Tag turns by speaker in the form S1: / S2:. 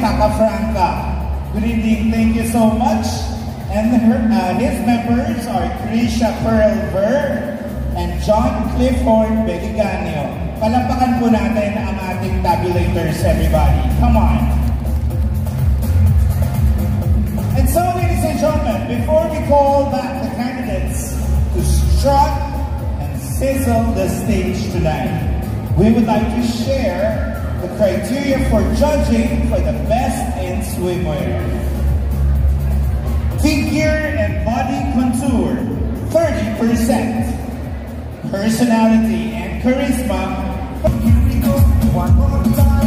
S1: Taka Franca. Good evening, thank you so much. And his members are Krisha Pearl and John Clifford Beliganio. Palapakan po natin ang ating tabulators, everybody. Come on. And so, ladies and gentlemen, before we call back the candidates to strut and sizzle the stage tonight, we would like to share the criteria for judging for the best in swimwear. Figure and body contour, 30%. Personality and charisma. Here we go, one more time.